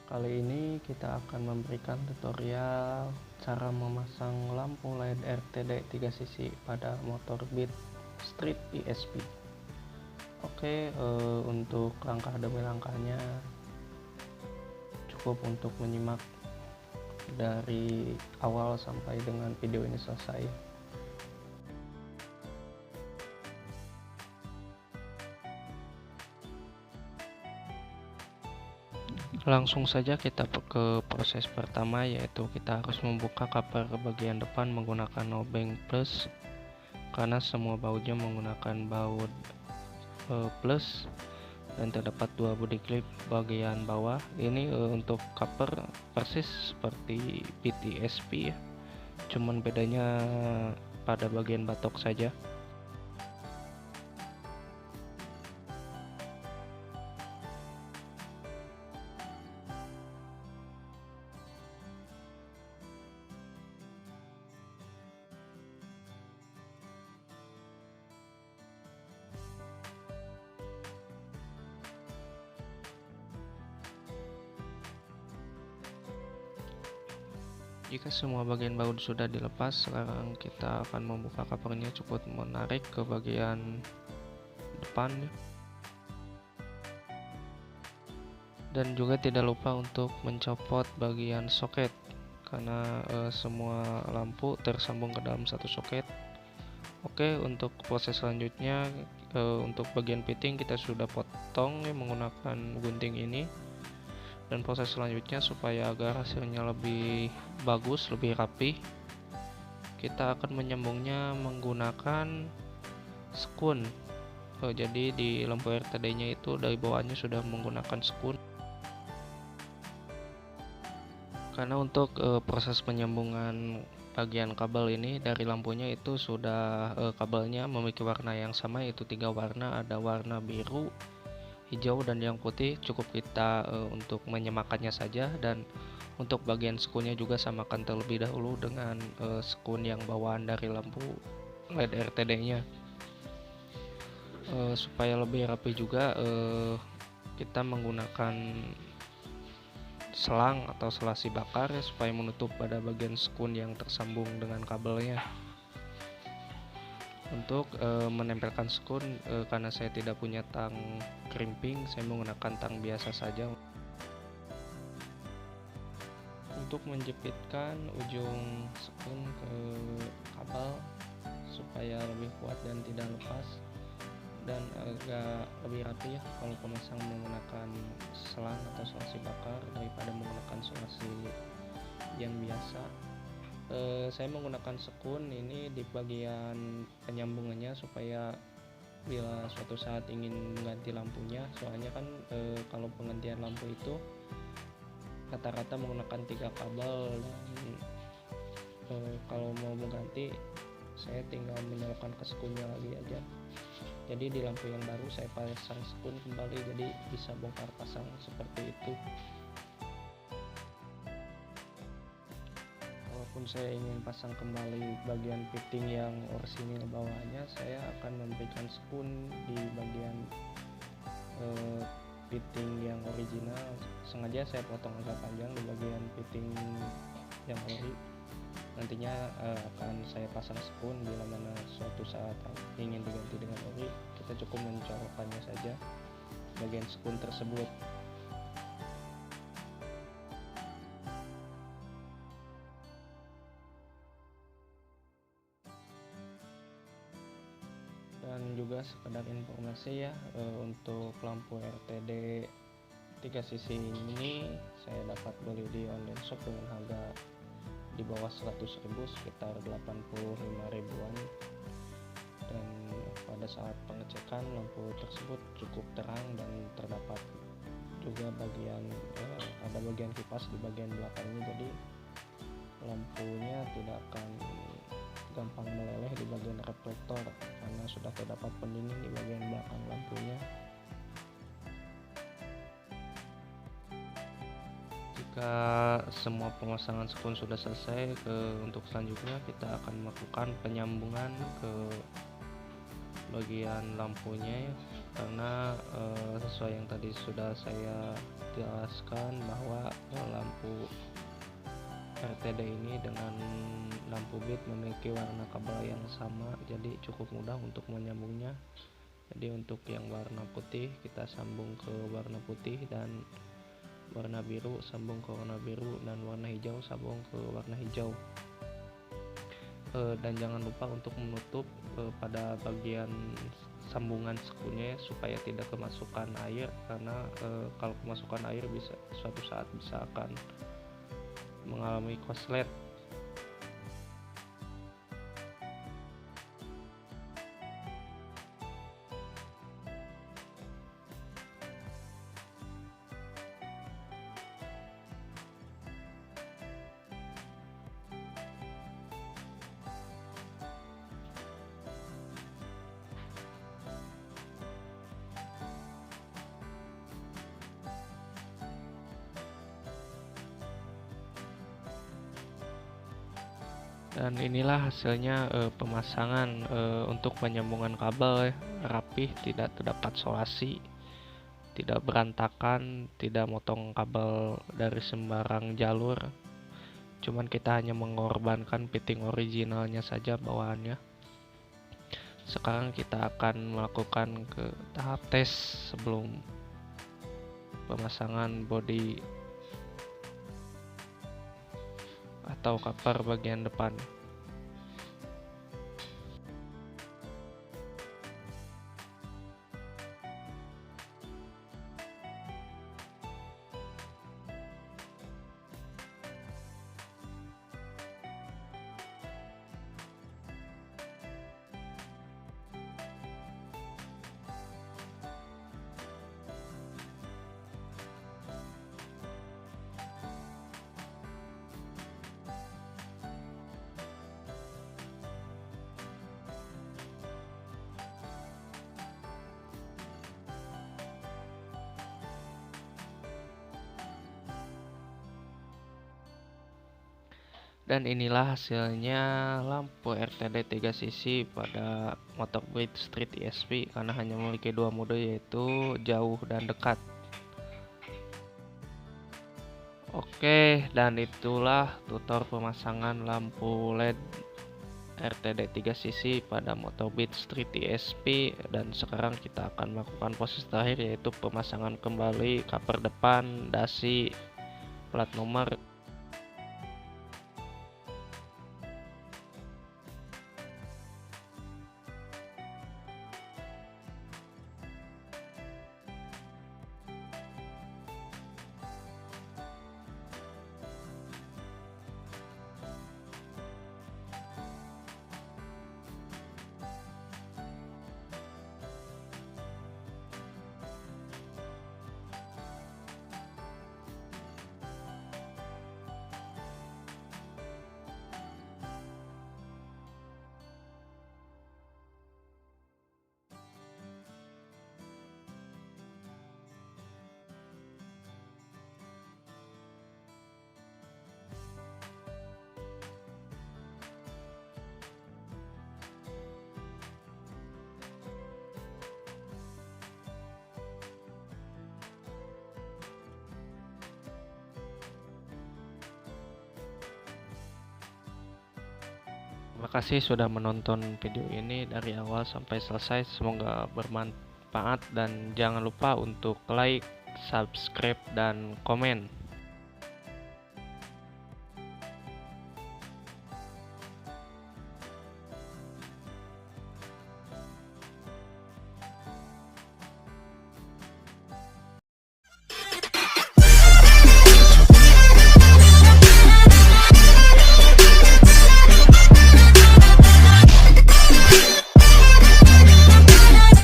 Kali ini kita akan memberikan tutorial cara memasang lampu LED RTD 3 sisi pada motor Beat Street PSP. Oke, untuk langkah demi langkahnya cukup untuk menyimak dari awal sampai dengan video ini selesai. Langsung saja kita ke proses pertama, yaitu kita harus membuka cover bagian depan menggunakan obeng plus, karena semua bautnya menggunakan baut plus, dan terdapat dua body clip bagian bawah. Ini untuk cover persis seperti PTSP ya, cuman bedanya pada bagian batok saja. Jika semua bagian baut sudah dilepas, sekarang kita akan membuka covernya. Cukup menarik ke bagian depan, dan juga tidak lupa untuk mencopot bagian soket, karena semua lampu tersambung ke dalam satu soket. Oke, untuk proses selanjutnya, untuk bagian fitting kita sudah potong menggunakan gunting ini. Dan proses selanjutnya, supaya agar hasilnya lebih bagus, lebih rapi, kita akan menyambungnya menggunakan skun. Jadi di lampu RTD nya itu dari bawahnya sudah menggunakan skun, karena untuk proses penyambungan bagian kabel ini dari lampunya itu sudah kabelnya memiliki warna yang sama, yaitu 3 warna, ada warna biru, hijau, dan yang putih. Cukup kita untuk menyamakannya saja. Dan untuk bagian skunnya juga samakan terlebih dahulu dengan skun yang bawaan dari lampu LED RTD nya, supaya lebih rapi juga. Kita menggunakan selang atau selasi bakar ya, supaya menutup pada bagian skun yang tersambung dengan kabelnya. Untuk menempelkan skun, karena saya tidak punya tang crimping, saya menggunakan tang biasa saja. Untuk menjepitkan ujung skun ke kabel supaya lebih kuat dan tidak lepas, dan agak lebih rapi ya kalau pemasang menggunakan selang atau selasi bakar daripada menggunakan selasi yang biasa. Saya menggunakan skun ini di bagian penyambungannya, supaya bila suatu saat ingin mengganti lampunya, soalnya kan kalau penggantian lampu itu rata-rata menggunakan 3 kabel, dan kalau mau mengganti saya tinggal menyalakan ke skunnya lagi aja. Jadi di lampu yang baru saya pasang skun kembali, jadi bisa bongkar pasang seperti itu. Walaupun saya ingin pasang kembali bagian fitting yang orisinil bawahnya, saya akan memberikan skun di bagian fitting yang original. Sengaja saya potong agak panjang di bagian fitting yang ori. Nantinya akan saya pasang skun bila mana suatu saat ingin diganti dengan ori. Kita cukup mencolokkannya saja bagian skun tersebut. Dan juga sekedar informasi ya, untuk lampu RTD 3 sisi ini saya dapat beli di online shop dengan harga di bawah 100.000, sekitar 85 ribuan. Dan pada saat pengecekan, lampu tersebut cukup terang dan terdapat juga ada bagian kipas di bagian belakangnya, jadi lampunya tidak akan gampang meleleh di bagian reflektor karena sudah terdapat pendingin di bagian belakang lampunya. Jika semua pemasangan skun sudah selesai, untuk selanjutnya kita akan melakukan penyambungan ke bagian lampunya ya, karena sesuai yang tadi sudah saya jelaskan bahwa lampu RTD ini dengan lampu bit memiliki warna kabel yang sama, jadi cukup mudah untuk menyambungnya. Jadi untuk yang warna putih kita sambung ke warna putih, dan warna biru sambung ke warna biru, dan warna hijau sambung ke warna hijau. Dan jangan lupa untuk menutup pada bagian sambungan sekunya supaya tidak kemasukan air, karena kalau kemasukan air bisa suatu saat bisa akan mengalami korslet. Dan inilah hasilnya pemasangan untuk penyambungan kabel ya. Rapih, tidak terdapat solasi, tidak berantakan, tidak motong kabel dari sembarang jalur. Cuman kita hanya mengorbankan fitting originalnya saja bawaannya. Sekarang kita akan melakukan ke tahap tes sebelum pemasangan bodi atau cover bagian depan. Dan inilah hasilnya lampu RTD 3 sisi pada motor Breed Street ESP, karena hanya memiliki dua mode, yaitu jauh dan dekat. Oke, dan itulah tutor pemasangan lampu LED RTD 3 sisi pada motor Breed Street ESP. Dan sekarang kita akan melakukan proses terakhir, yaitu pemasangan kembali cover depan, dasi, plat nomor. Terima kasih sudah menonton video ini dari awal sampai selesai. Semoga bermanfaat, dan jangan lupa untuk like, subscribe, dan komen.